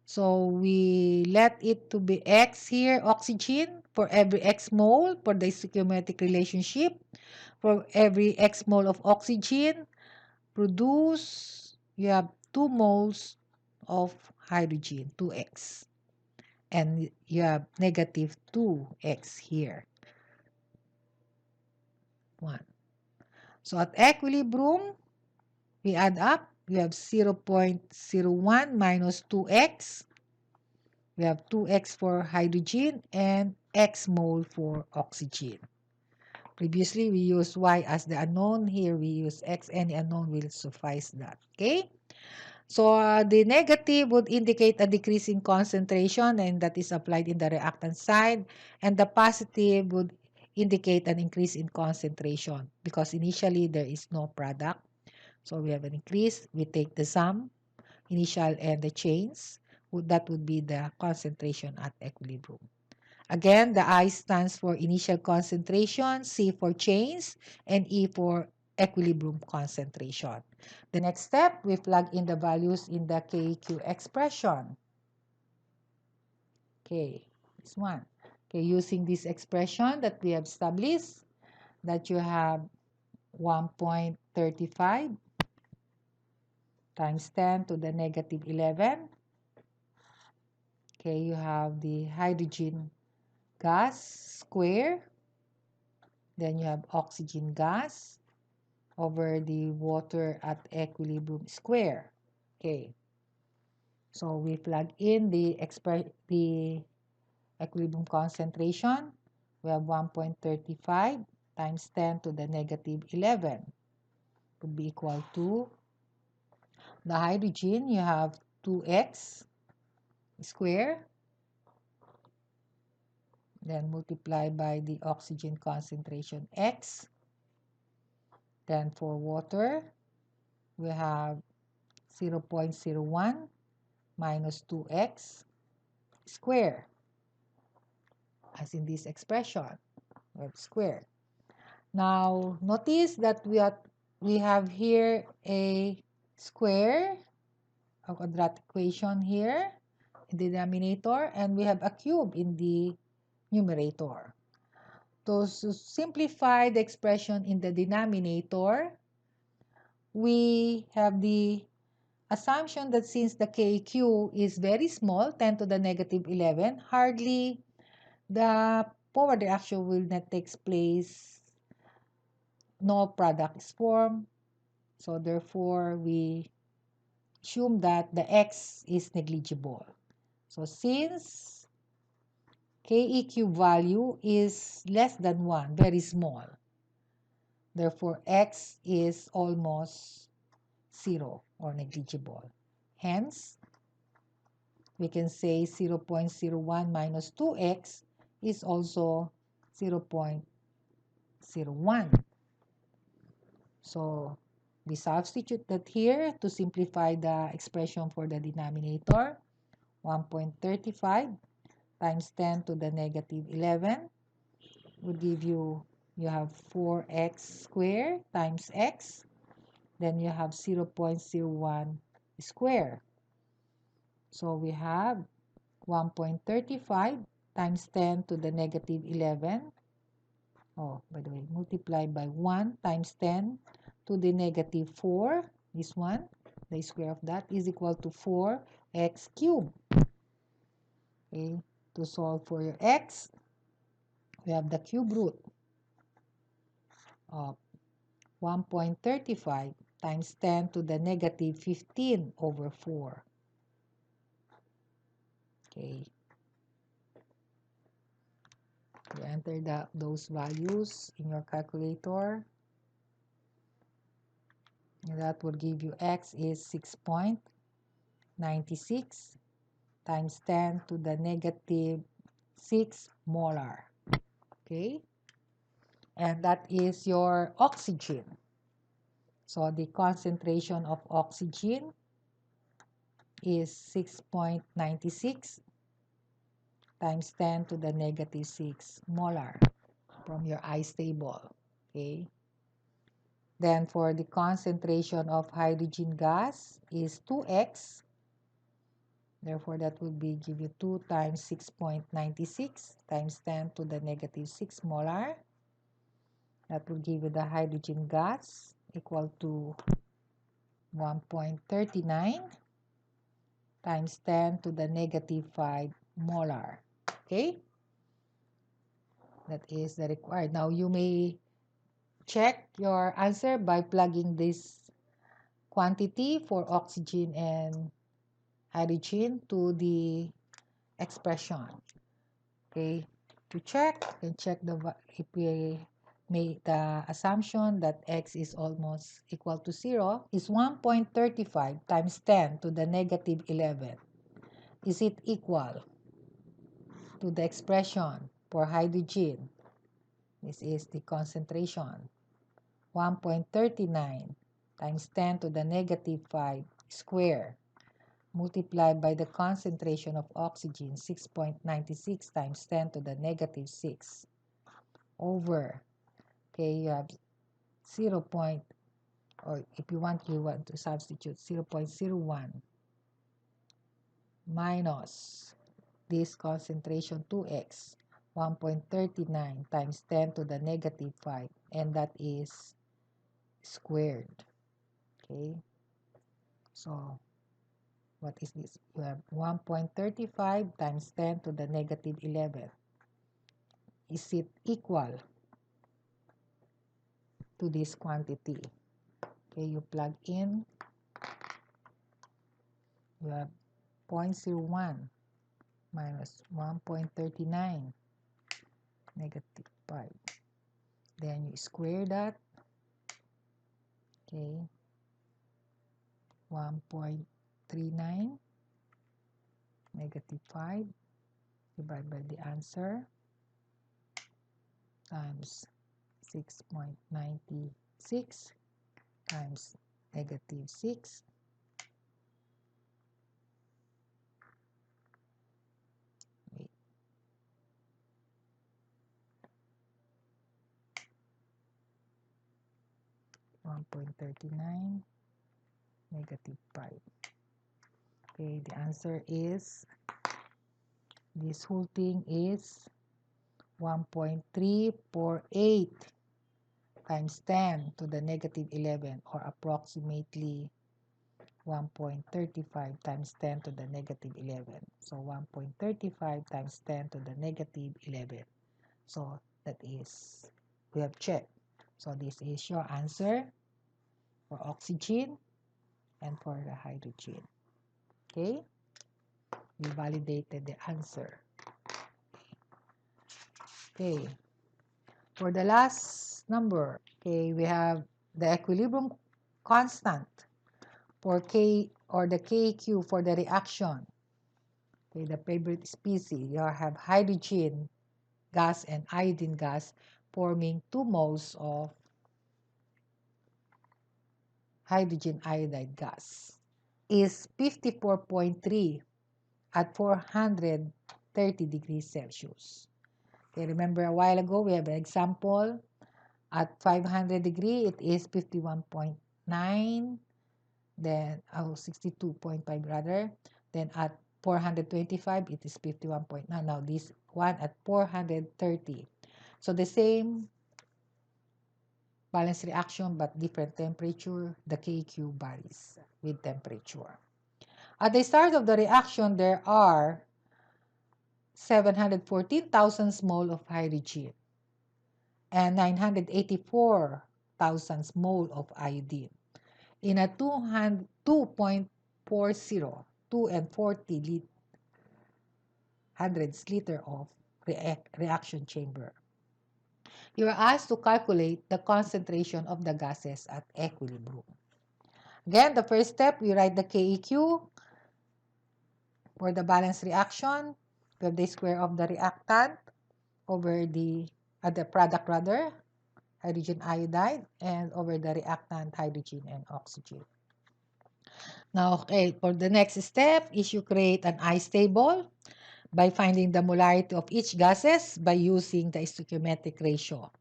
So we let it to be X here, oxygen, for every X mole for the isochromatic relationship. For every X mole of oxygen, you have 2 moles of hydrogen, 2X. And you have negative 2X here. 1. So at equilibrium, we add up. We have 0.01 minus 2X. We have 2X for hydrogen and X mole for oxygen. Previously, we used Y as the unknown. Here, we use X. Any unknown will suffice that. Okay? So, the negative would indicate a decrease in concentration, and that is applied in the reactant side. And the positive would indicate an increase in concentration because initially, there is no product. So, we have an increase. We take the sum, initial and the chains. That would be the concentration at equilibrium. Again, the I stands for initial concentration, C for chains, and E for equilibrium concentration. The next step, we plug in the values in the Keq expression. Okay, this one. Okay, using this expression that we have established, that you have 1.35 times 10 to the negative 11. Okay, you have the hydrogen gas square. Then you have oxygen gas over the water at equilibrium square. Okay. So we plug in the equilibrium concentration. We have 1.35 times 10 to the negative 11 would be equal to the hydrogen. You have 2x square. Then multiply by the oxygen concentration x. Then for water, we have 0.01 minus 2x square, as in this expression, we have square. Now, notice that we have here a square, a quadratic equation here in the denominator, and we have a cube in the numerator. To simplify the expression in the denominator, we have the assumption that since the Keq is very small, 10 to the negative 11, hardly the forward reaction will not take place. No product is formed. So therefore, we assume that the X is negligible. So since Keq value is less than 1, very small, Therefore, X is almost 0 or negligible. Hence, we can say 0.01 minus 2x is also 0.01. So, we substitute that here to simplify the expression for the denominator. 1.35 times 10 to the negative 11 would give you have 4x squared times x. Then you have 0.01 squared. So we have 1.35 times 10 to the negative 11. Oh, by the way, multiply by 1 times 10 to the negative 4. This one, the square of that is equal to 4x cubed. Okay, to solve for your x, we have the cube root of 1.35 times 10 to the negative 15 over 4. Okay. You enter those values in your calculator. And that will give you x is 6.96 times 10 to the negative 6 molar. Okay. And that is your oxygen. So the concentration of oxygen is 6.96 times 10 to the negative 6 molar from your ice table. Okay. Then for the concentration of hydrogen gas is 2x. Therefore, that would be give you 2 times 6.96 times 10 to the negative 6 molar. That will give you the hydrogen gas equal to 1.39 times 10 to the negative 5 molar. Okay? That is the required. Now, you may check your answer by plugging this quantity for oxygen and hydrogen to the expression. Okay? To check, you can check if we make the assumption that x is almost equal to 0, is 1.35 times 10 to the negative 11. Is it equal to the expression for hydrogen? This is the concentration. 1.39 times 10 to the negative 5 square multiplied by the concentration of oxygen, 6.96 times 10 to the negative 6 over, okay, you have 0. Or if you want to substitute 0.01 minus this concentration 2x, 1.39 times 10 to the negative 5, and that is squared. Okay, so what is this? You have 1.35 times 10 to the negative 11. Is it equal to this quantity? Okay, you plug in. You have 0.01 minus 1.39 negative 5. Then you square that. Okay, 1.39 negative 5 divided by the answer times 6.96 times negative 6. Wait. 1.39 negative 5. Okay, the answer is, this whole thing is 1.348 times 10 to the negative 11, or approximately 1.35 times 10 to the negative 11. So 1.35 times 10 to the negative 11. So that is, we have checked. So this is your answer for oxygen and for the hydrogen. Okay, we validated the answer. Okay, for the last number, Okay, we have the equilibrium constant for K, or the Keq for the reaction. Okay, the favorite species, you have hydrogen gas and iodine gas forming 2 moles of hydrogen iodide gas, is 54.3 at 430 degrees Celsius. Okay, remember a while ago we have an example. At 500 degree, it is 51.9, then 62.5 rather. Then at 425, it is 51.9. Now this one at 430. So the same balanced reaction but different temperature. The Keq varies with temperature. At the start of the reaction, there are 714,000 mole of hydrogen and 984,000 mole of iodine in a 2.40, 2 and 40 hundredths liter of reaction chamber. You are asked to calculate the concentration of the gases at equilibrium. Again, the first step, we write the Keq for the balanced reaction. We have the square of the reactant over the product rather, hydrogen iodide, and over the reactant, hydrogen and oxygen. Now, okay, for the next step is you create an ice table by finding the molarity of each gases by using the stoichiometric ratio.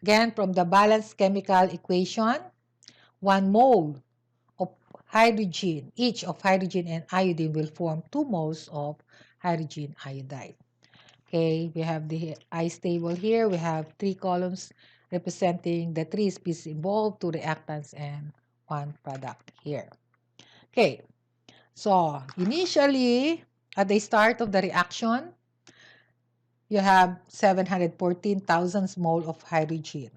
Again, from the balanced chemical equation, 1 mole of hydrogen, each of hydrogen and iodine will form 2 moles of hydrogen iodide. Okay, we have the ice table here. We have 3 columns representing the 3 species involved, 2 reactants, and 1 product here. Okay, so initially, at the start of the reaction, you have 714,000 mole of hydrogen.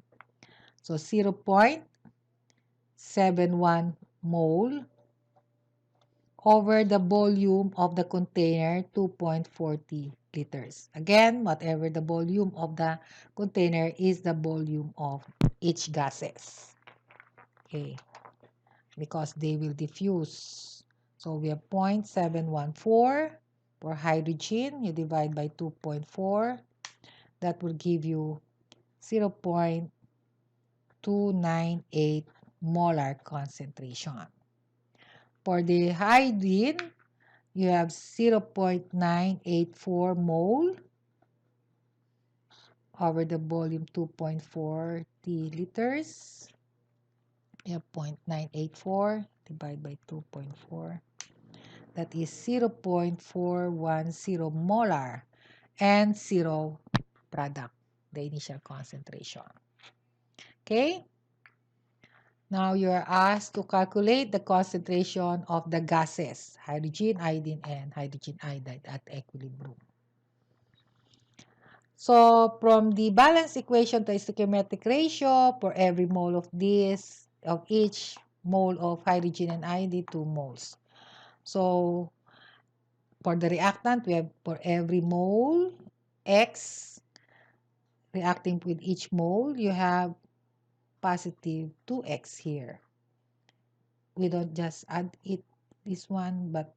So 0.71 mole over the volume of the container, 2.40 liters. Again, whatever the volume of the container is the volume of each gases. Okay, because they will diffuse. So we have 0.714 for hydrogen. You divide by 2.4. That will give you 0.298 molar concentration. For the iodine, you have 0.984 mole over the volume 2.40 liters. You have 0.984 divided by 2.4. That is 0.410 molar and 0 product, the initial concentration. Okay? Now you are asked to calculate the concentration of the gases, hydrogen, iodine, and hydrogen iodide at equilibrium. So from the balance equation to stoichiometric ratio, for every mole of this, of each mole of hydrogen and iodine, 2 moles. So for the reactant, we have for every mole X reacting with each mole, you have positive 2X here. We don't just add it, this one, but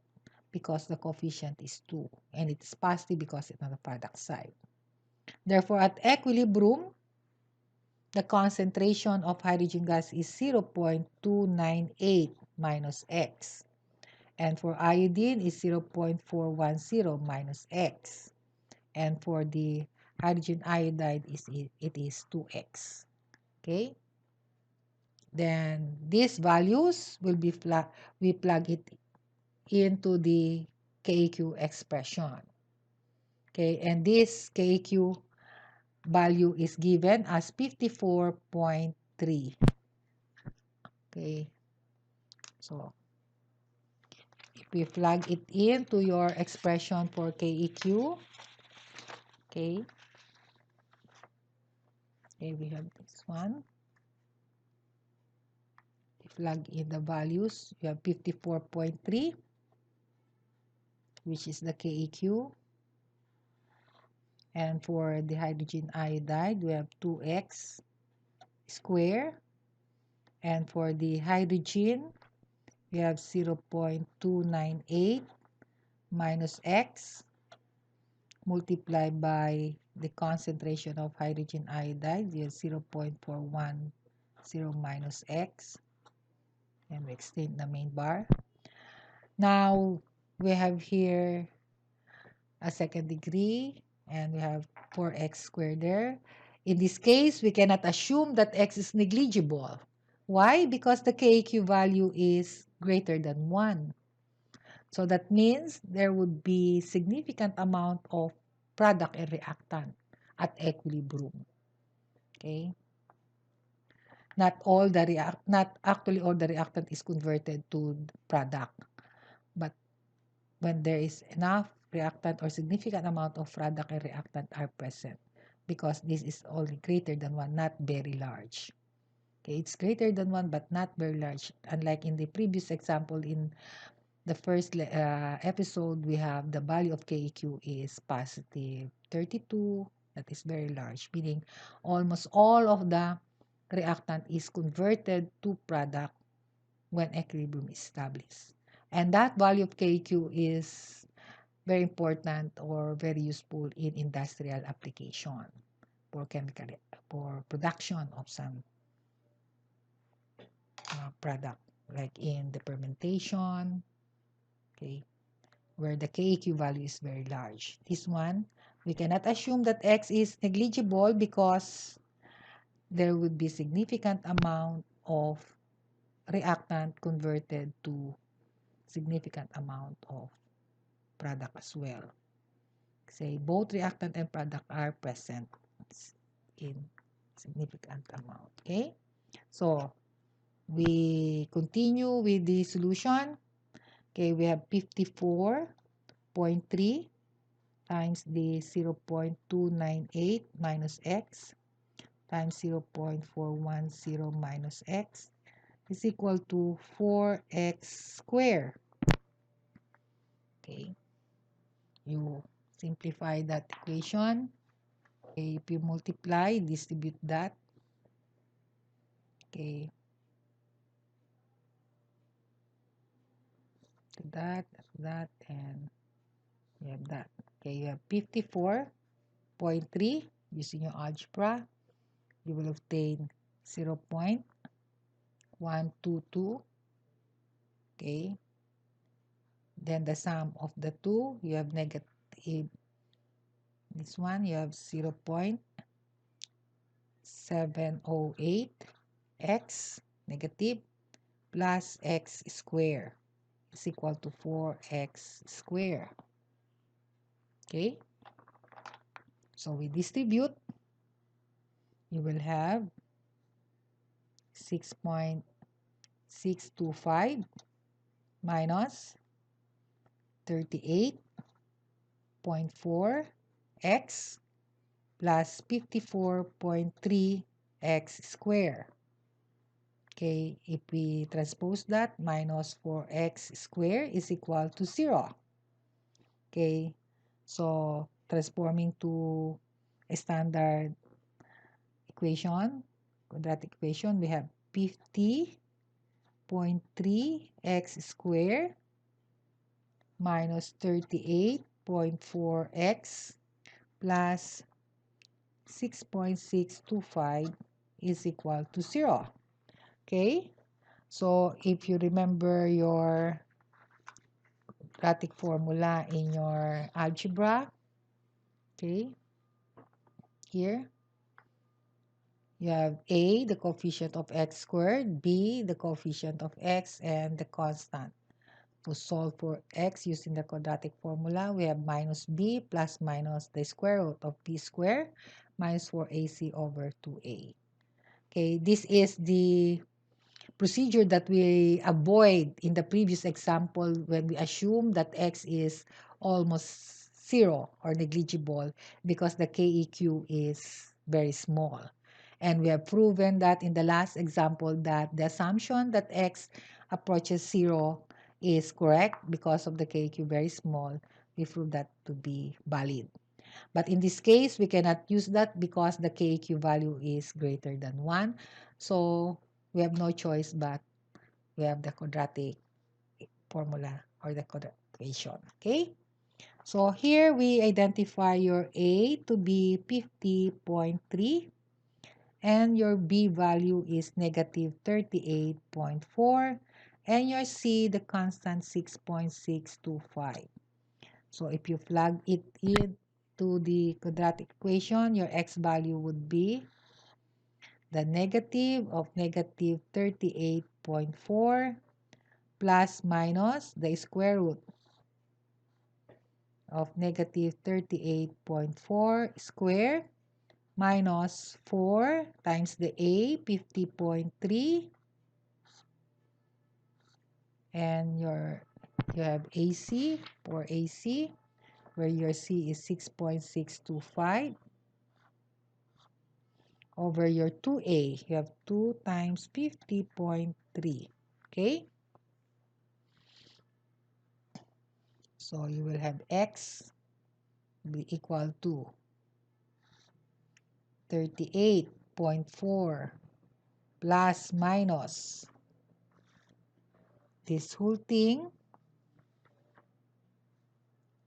because the coefficient is 2 and it's positive because it's on the product side. Therefore, at equilibrium, the concentration of hydrogen gas is 0.298 minus X. And for iodine is 0.410 minus X. And for the hydrogen iodide, it is 2X. Okay? Then these values will be we plug it into the Keq expression. Okay, and this Keq value is given as 54.3. Okay, so if we plug it into your expression for Keq, okay, we have this one. Plug in the values, you have 54.3, which is the Keq. And for the hydrogen iodide, we have 2X. square. And for the hydrogen, we have 0.298 minus X multiplied by the concentration of hydrogen iodide. We have 0.410 minus X. And we extend the main bar. Now, we have here a second degree, and we have 4x squared there. In this case, we cannot assume that x is negligible. Why? Because the Keq value is greater than 1. So that means there would be significant amount of product and reactant at equilibrium. Okay? Not actually all the reactant is converted to product. But when there is enough reactant or significant amount of product and reactant are present, because this is only greater than 1, not very large. Okay, it's greater than 1 but not very large. Unlike in the previous example, in the first episode, we have the value of Keq is positive 32. That is very large, meaning almost all of the reactant is converted to product when equilibrium is established. And that value of Keq is very important or very useful in industrial application for production of some product, like in the fermentation, okay, where the Keq value is very large. This one, we cannot assume that X is negligible because there would be significant amount of reactant converted to significant amount of product as well. Say both reactant and product are present in significant amount. Okay, so we continue with the solution. Okay, we have 54.3 times the 0.298 minus x times 0.410 minus x is equal to 4x squared. Okay, you simplify that equation. Okay, if you multiply, distribute that. Okay, that, and you have that. Okay, you have 54.3 using your algebra. You will obtain 0.122. Okay, then the sum of the two, you have negative. This one, you have 0.708 x negative plus x squared is equal to 4x squared. Okay, so we distribute, you will have 6.625 minus 38.4 x plus 54.3 x squared. Okay, if we transpose that, minus 4x squared is equal to 0. Okay, so transforming to a standard equation, quadratic equation, we have 50.3 x squared minus 38.4 x plus 6.625 is equal to 0. Okay, so if you remember your quadratic formula in your algebra, okay, here you have A, the coefficient of x squared, B, the coefficient of x, and the constant. To solve for x using the quadratic formula, we have minus b plus minus the square root of b squared minus 4ac over 2a. Okay, this is the procedure that we avoid in the previous example when we assume that x is almost 0 or negligible because the Keq is very small. And we have proven that in the last example that the assumption that x approaches 0 is correct because of the Keq very small. We prove that to be valid. But in this case, we cannot use that because the Keq value is greater than 1. So we have no choice but we have the quadratic formula or the quadratic equation. Okay? So here we identify your A to be 50.3 and your B value is negative 38.4 and your C, the constant 6.625. So if you plug it in to the quadratic equation, your X value would be the negative of negative 38.4 plus minus the square root of negative 38.4 square minus 4 times the A, 50.3, and you have AC for AC, where your C is 6.625 over your 2A. You have 2 times 50.3. Okay? So you will have X be equal to 38.4 plus minus this whole thing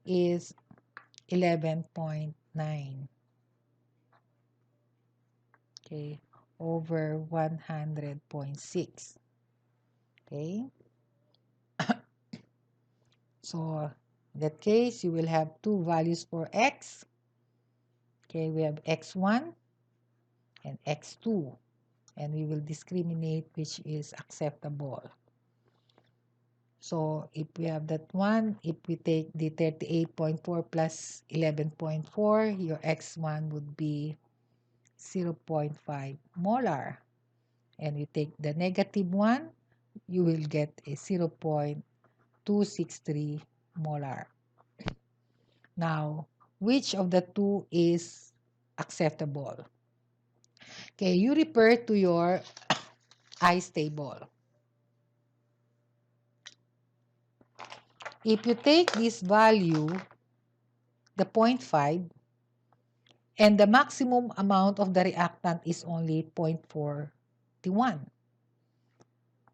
is 11.9, okay, over 100.6. Okay, so in that case you will have two values for X. Okay, we have X1 and X2, and we will discriminate which is acceptable. So if we have that one, if we take the 38.4 plus 11.4, your X1 would be 0.5 molar. And we take the negative one, you will get a 0.263 molar. Now, which of the two is acceptable? Okay, you refer to your ICE table. If you take this value, the 0.5, and the maximum amount of the reactant is only 0.41.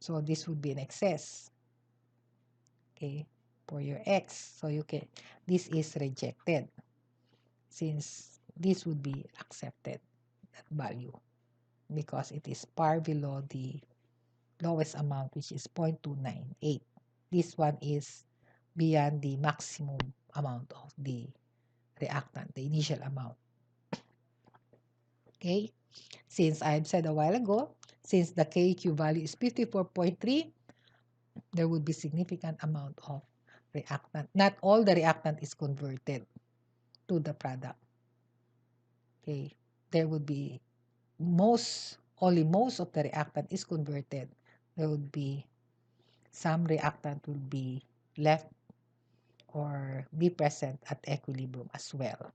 So this would be an excess. Okay, for your X. So this is rejected since this would be accepted, that value, because it is far below the lowest amount, which is 0.298. This one is beyond the maximum amount of the reactant, the initial amount. Okay, since I said a while ago, since the Keq value is 54.3, there would be significant amount of reactant. Not all the reactant is converted to the product. Okay, there would be only most of the reactant is converted. There would be some reactant will be left or be present at equilibrium as well.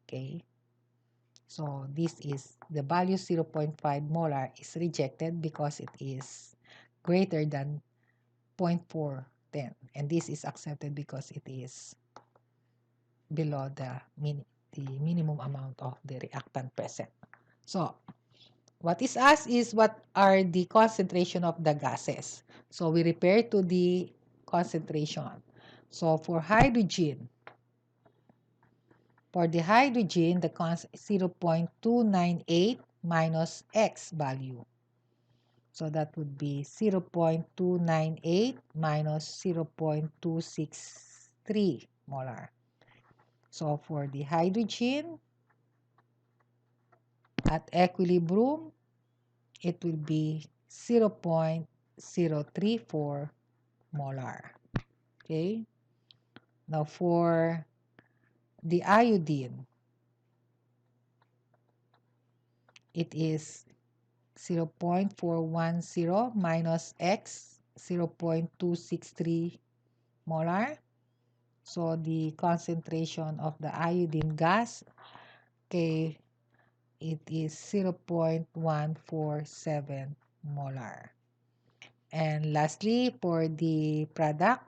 Okay, so this is the value 0.5 molar is rejected because it is greater than 0.410, and this is accepted because it is below the minimum amount of the reactant present. So what is asked is what are the concentration of the gases. So we refer to the concentration. So for hydrogen, the 0.298 minus X value. So that would be 0.298 minus 0.263 molar. So for the hydrogen at equilibrium, it will be 0.034 molar. Okay. Now for the iodine, it is 0.410 minus X, 0.263 molar. So the concentration of the iodine gas, okay, it is 0.147 molar. And lastly, for the product,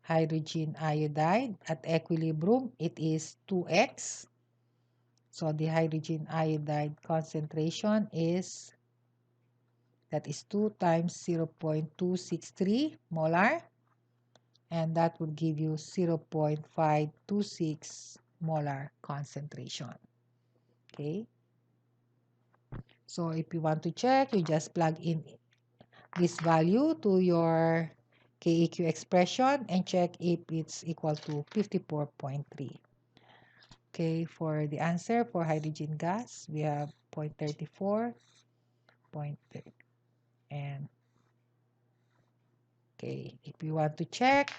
hydrogen iodide at equilibrium, it is 2x. So the hydrogen iodide concentration is, that is 2 times 0.263 molar, and that would give you 0.526 molar concentration. Okay. So if you want to check, you just plug in this value to your Keq expression and check if it's equal to 54.3. Okay, for the answer for hydrogen gas, we have 0.34, 0.30. And okay, if you want to check,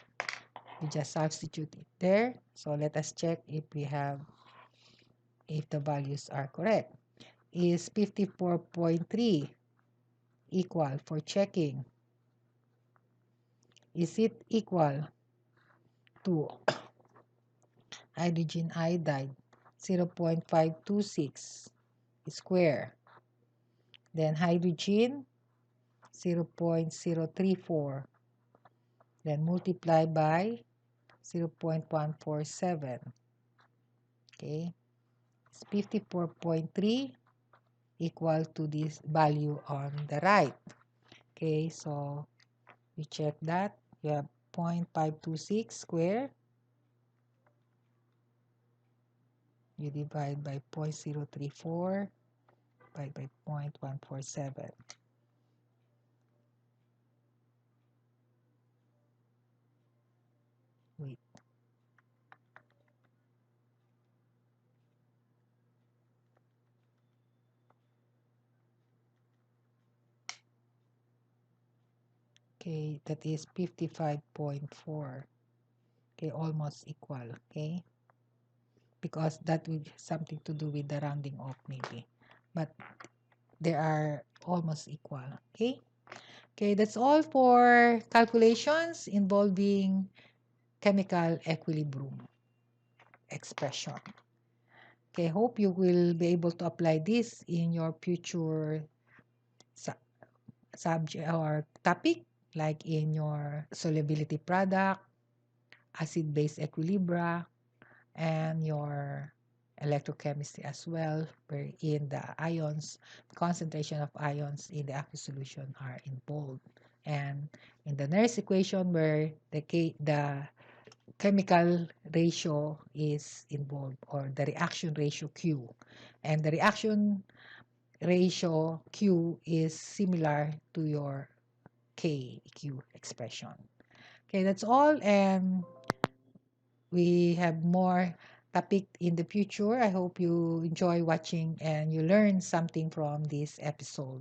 you just substitute it there. So let us check if the values are correct. Is 54.3 equal for checking? Is it equal to hydrogen iodide 0.526 square, then hydrogen 0.034, then multiply by 0.147. Okay, it's 54.3 equal to this value on the right. Okay, so we check that. You have 0.526 square. You divide by 0.034 by 0.147. Wait. Okay, that is 55.4. Okay, almost equal. Okay, because that will have something to do with the rounding off maybe, but they are almost equal. Okay. Okay, that's all for calculations involving chemical equilibrium expression. Okay, hope you will be able to apply this in your future subject or topic, like in your solubility product, acid-base equilibria, and your electrochemistry as well, wherein the ions, concentration of ions in the aqueous solution are involved. And in the Nernst equation, where the chemical ratio is involved, or the reaction ratio Q. And the reaction ratio Q is similar to your Keq expression. Okay, that's all, and we have more topic in the future. I hope you enjoy watching and you learn something from this episode.